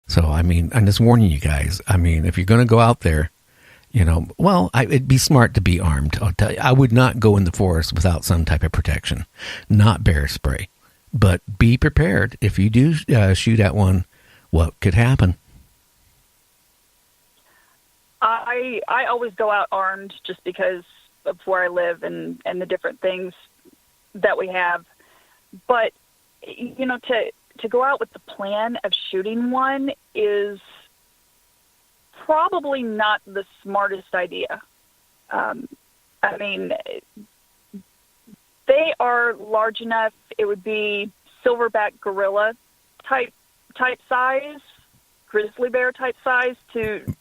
So, I mean, I'm just warning you guys. I mean, if you're going to go out there, it'd be smart to be armed. I'll tell you, I would not go in the forest without some type of protection, not bear spray. But be prepared. If you do shoot at one, what could happen? I always go out armed just because of where I live and the different things that we have. But, to go out with the plan of shooting one is probably not the smartest idea. I mean, they are large enough. It would be silverback gorilla type size, grizzly bear type size to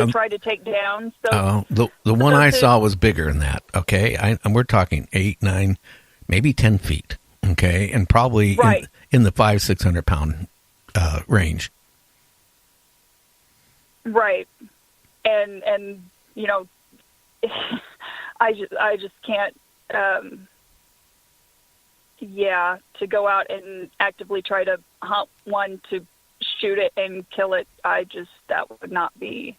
try to take down. So the one I saw was bigger than that. Okay, and we're talking 8, 9, maybe 10 feet. Okay, and probably in the 500-600 pound range. Right, and I just can't. To go out and actively try to hunt one to shoot it and kill it, that would not be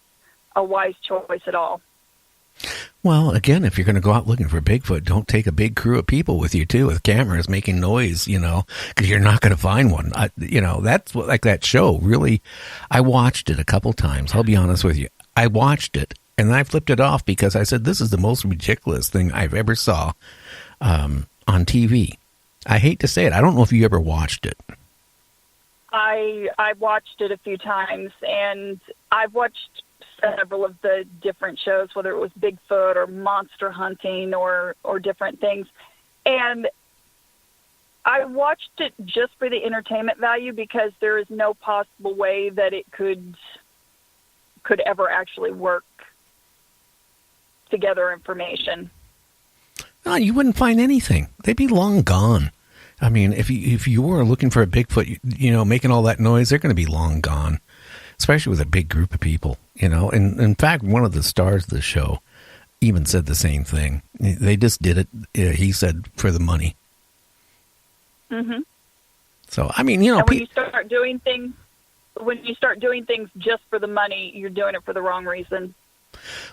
a wise choice at all. Well, again, if you're going to go out looking for Bigfoot, don't take a big crew of people with you, too, with cameras making noise, because you're not going to find one. That's what, like that show, really, I watched it a couple times. I'll be honest with you. I watched it, and I flipped it off because I said, this is the most ridiculous thing I've ever saw on TV. I hate to say it. I don't know if you ever watched it. I watched it a few times, and I've watched several of the different shows, whether it was Bigfoot or monster hunting or different things. And I watched it just for the entertainment value because there is no possible way that it could ever actually work to gather information. No, you wouldn't find anything. They'd be long gone. I mean, if you were looking for a Bigfoot, making all that noise, they're going to be long gone. Especially with a big group of people, And in fact, one of the stars of the show even said the same thing. They just did it, he said, for the money. Mm-hmm. So, I mean, and when you start doing things just for the money, you're doing it for the wrong reason.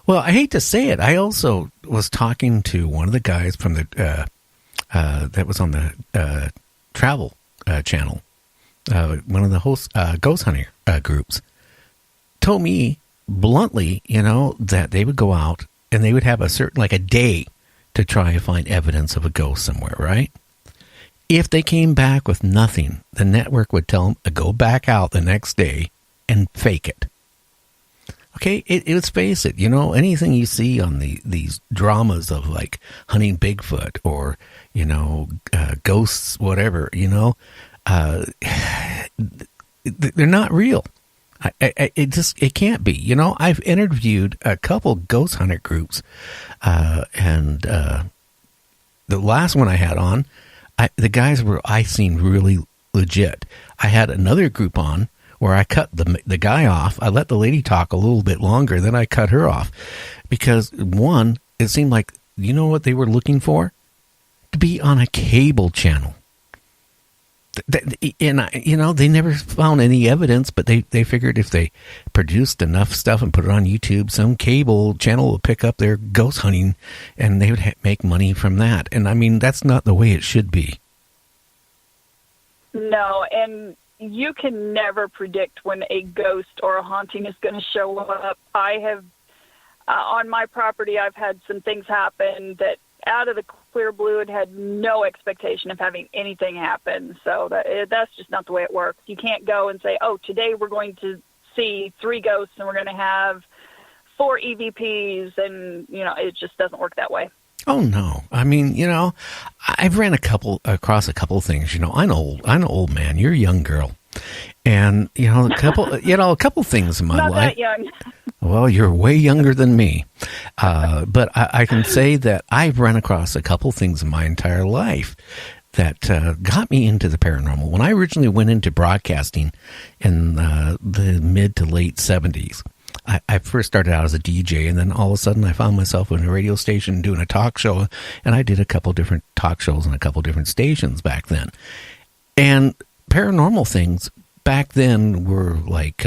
Well, I hate to say it. I also was talking to one of the guys from the that was on the Travel Channel, one of the hosts, ghost hunter groups. Told me bluntly, that they would go out and they would have a day to try and find evidence of a ghost somewhere, right? If they came back with nothing, the network would tell them to go back out the next day and fake it. Okay, let's face it, anything you see on these dramas of like hunting Bigfoot or, ghosts, whatever, they're not real. It can't be. I've interviewed a couple ghost hunter groups, and the last one I had on, the guys I seen really legit. I had another group on where I cut the guy off. I let the lady talk a little bit longer, then I cut her off because one, it seemed like what they were looking for, to be on a cable channel. And they never found any evidence, but they figured if they produced enough stuff and put it on YouTube, some cable channel would pick up their ghost hunting and they would make money from that. And I mean, that's not the way it should be. No, and you can never predict when a ghost or a haunting is going to show up. I have, on my property, I've had some things happen that out of the clear blue had no expectation of having anything happen. So that's just not the way it works. You can't go and say, today we're going to see 3 ghosts and we're going to have 4 EVPs, and it just doesn't work that way. Oh no! I mean, I've ran across a couple things. I'm an old man. You're a young girl, and a couple things in my life. Not that young. Well, you're way younger than me, but I can say that I've run across a couple things in my entire life that got me into the paranormal. When I originally went into broadcasting in the mid to late 70s, I first started out as a DJ, and then all of a sudden I found myself in a radio station doing a talk show, and I did a couple different talk shows on a couple different stations back then. And paranormal things back then were like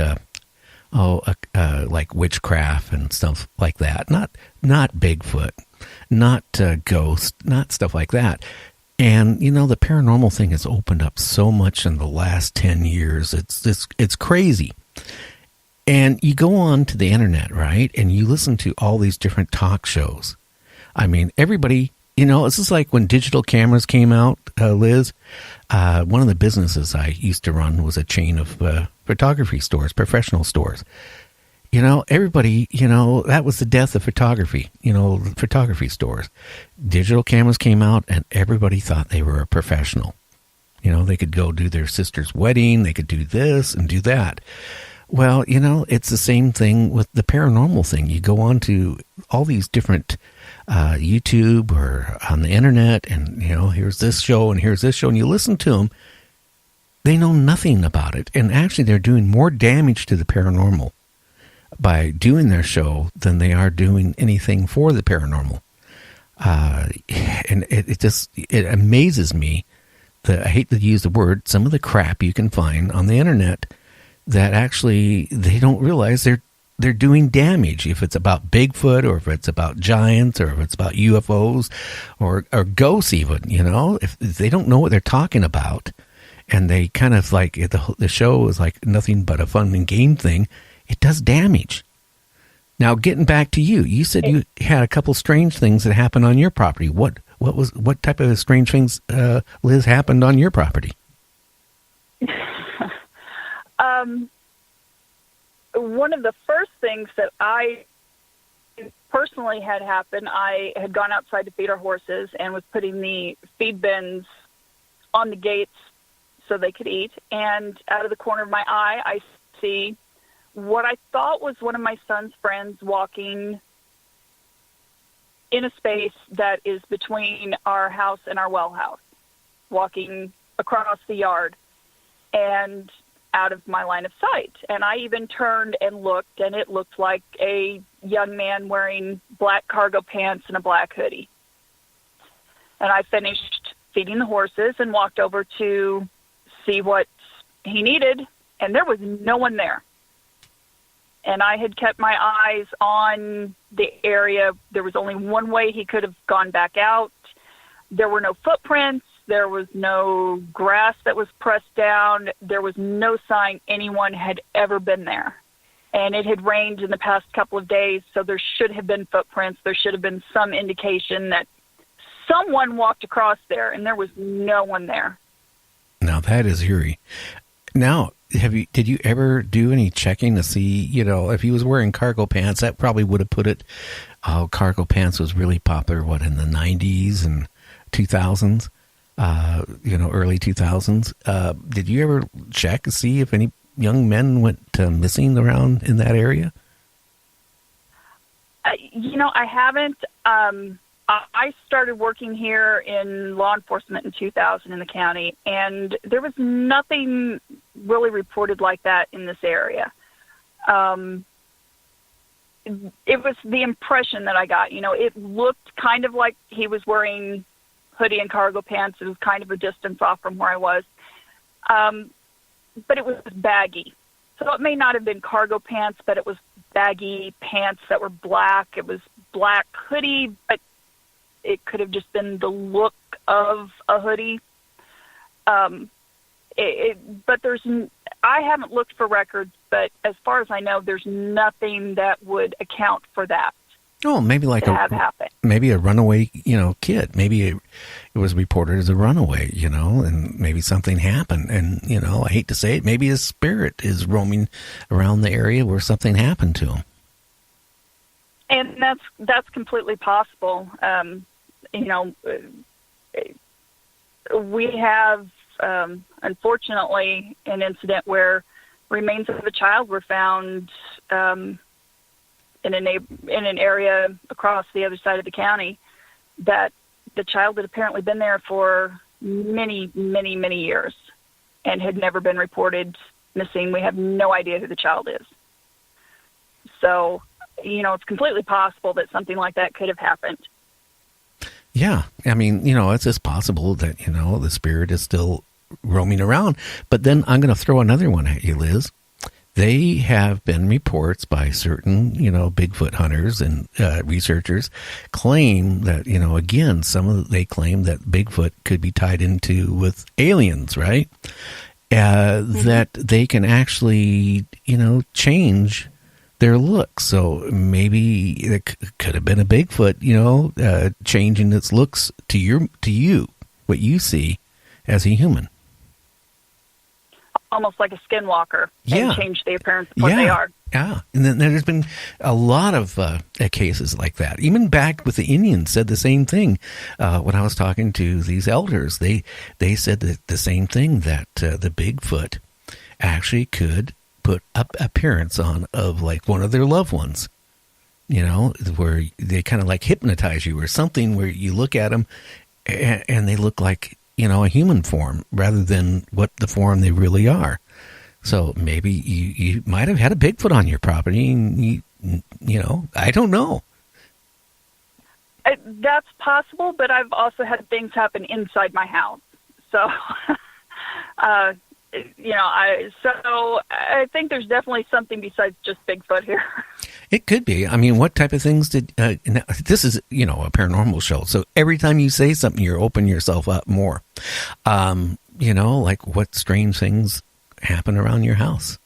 like witchcraft and stuff like that. Not Bigfoot, not ghosts, not stuff like that. And the paranormal thing has opened up so much in the last 10 years. It's crazy. And you go on to the internet, right? And you listen to all these different talk shows. I mean, everybody, it's just like when digital cameras came out, Liz. One of the businesses I used to run was a chain of photography stores, professional stores. Everybody, that was the death of photography, photography stores. Digital cameras came out and everybody thought they were a professional. They could go do their sister's wedding, they could do this and do that. Well, it's the same thing with the paranormal thing. You go on to all these different YouTube or on the internet and, here's this show and here's this show, and you listen to them. They know nothing about it. And actually, they're doing more damage to the paranormal by doing their show than they are doing anything for the paranormal. And it amazes me that, I hate to use the word, some of the crap you can find on the internet that actually they don't realize they're doing damage. If it's about Bigfoot or if it's about giants or if it's about UFOs or ghosts even, if they don't know what they're talking about and they kind of like the show is like nothing but a fun and game thing, it does damage. Now, getting back to you, you said you had a couple strange things that happened on your property. What type of strange things, Liz, happened on your property? One of the first things that I personally had happened, I had gone outside to feed our horses and was putting the feed bins on the gates so they could eat. And out of the corner of my eye, I see what I thought was one of my son's friends walking in a space that is between our house and our well house, walking across the yard and out of my line of sight. And I even turned and looked, and it looked like a young man wearing black cargo pants and a black hoodie. And I finished feeding the horses and walked over to see what he needed, and there was no one there. And I had kept my eyes on the area. There was only one way he could have gone back out. There were no footprints. There was no grass that was pressed down. There was no sign anyone had ever been there. And it had rained in the past couple of days, so there should have been footprints. There should have been some indication that someone walked across there, and there was no one there. Now, that is eerie. Now, did you ever do any checking to see, if he was wearing cargo pants, that probably would have put it, cargo pants was really popular, in the 90s and 2000s? Early 2000s. Did you ever check to see if any young men went missing around in that area? I haven't. I started working here in law enforcement in 2000 in the county, and there was nothing really reported like that in this area. It was the impression that I got. It looked kind of like he was wearing hoodie and cargo pants. It was kind of a distance off from where I was. But it was baggy. So it may not have been cargo pants, but it was baggy pants that were black. It was black hoodie, but it could have just been the look of a hoodie. But I haven't looked for records, but as far as I know, there's nothing that would account for that. Oh, maybe like maybe a runaway, kid. Maybe it was reported as a runaway, and maybe something happened. And, I hate to say it, maybe his spirit is roaming around the area where something happened to him. And that's completely possible. We have, unfortunately, an incident where remains of a child were found in an area across the other side of the county, that the child had apparently been there for many, many, many years and had never been reported missing. We have no idea who the child is. So, it's completely possible that something like that could have happened. Yeah. I mean, it's just possible that, the spirit is still roaming around. But then I'm going to throw another one at you, Liz. They have been reports by certain, Bigfoot hunters and researchers claim that, again, they claim that Bigfoot could be tied into with aliens, right? That they can actually, change their look. So maybe it could have been a Bigfoot, changing its looks to you, what you see as a human. Almost like a skinwalker, and change the appearance of what they are. Yeah, and then there's been a lot of cases like that. Even back with the Indians said the same thing. When I was talking to these elders, they said the same thing, that the Bigfoot actually could put up appearance on of like one of their loved ones. Where they kind of like hypnotize you or something, where you look at them and they look like a human form rather than what the form they really are. So maybe you might have had a Bigfoot on your property, and I don't know. That's possible, but I've also had things happen inside my house. So, I think there's definitely something besides just Bigfoot here. It could be. I mean, what type of things did, this is, a paranormal show. So every time you say something, you're opening yourself up more. Like what strange things happen around your house?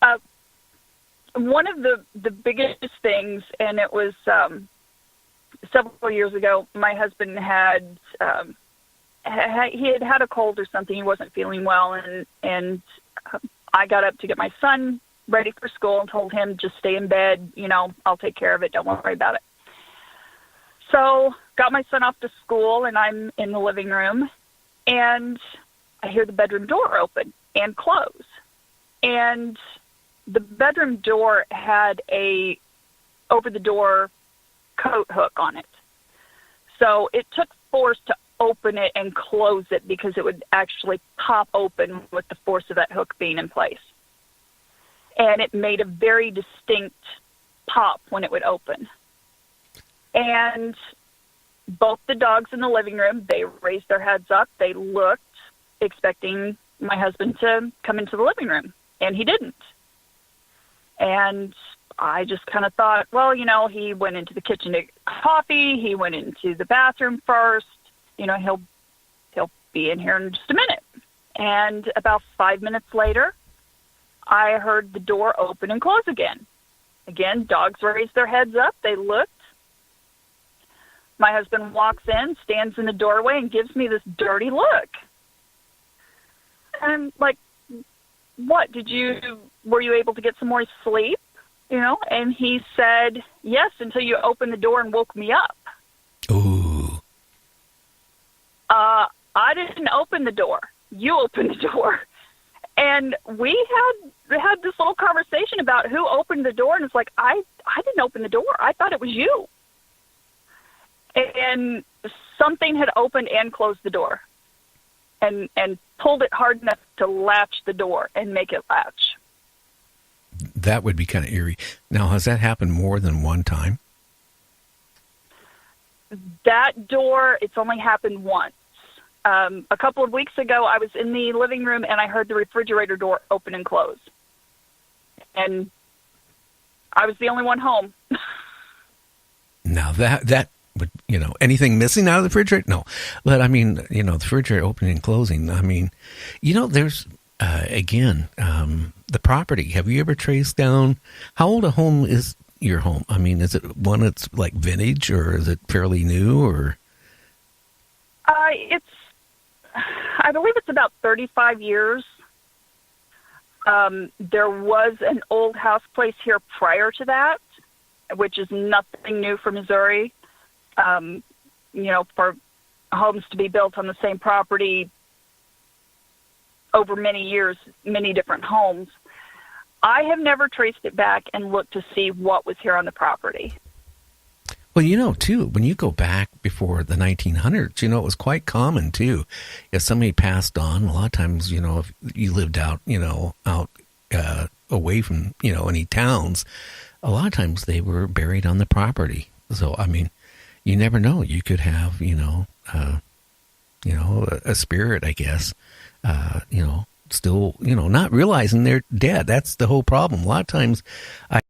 One of the biggest things, and it was several years ago, my husband had a cold or something. He wasn't feeling well, and I got up to get my son ready for school and told him, just stay in bed, I'll take care of it, don't worry about it. So got my son off to school, and I'm in the living room, and I hear the bedroom door open and close. And the bedroom door had a over-the-door coat hook on it. So it took force to open it and close it, because it would actually pop open with the force of that hook being in place. And it made a very distinct pop when it would open. And both the dogs in the living room, they raised their heads up. They looked, expecting my husband to come into the living room, and he didn't. And I just kind of thought, well, he went into the kitchen to get coffee. He went into the bathroom first. He'll be in here in just a minute. And about 5 minutes later, I heard the door open and close again. Again, dogs raised their heads up. They looked. My husband walks in, stands in the doorway, and gives me this dirty look. And I'm like, what? Were you able to get some more sleep? And he said, yes, until you opened the door and woke me up. Ooh. I didn't open the door. You opened the door. And we had this little conversation about who opened the door, and it's like, I didn't open the door. I thought it was you. And something had opened and closed the door and pulled it hard enough to latch the door and make it latch. That would be kind of eerie. Now, has that happened more than one time? That door, it's only happened once. A couple of weeks ago, I was in the living room, and I heard the refrigerator door open and close. And I was the only one home. Now, that would, anything missing out of the refrigerator? No. But, I mean, the refrigerator opening and closing, I mean, there's, again, the property. Have you ever traced down, how old a home is your home? I mean, is it one that's like vintage, or is it fairly new, or? I believe it's about 35 years. There was an old house place here prior to that, which is nothing new for Missouri. For homes to be built on the same property over many years, many different homes. I have never traced it back and looked to see what was here on the property. Well, too, when you go back before the 1900s, it was quite common, too. If somebody passed on, a lot of times, if you lived out, away from, any towns, a lot of times they were buried on the property. So, I mean, you never know. You could have, a spirit, I guess, still, not realizing they're dead. That's the whole problem. A lot of times I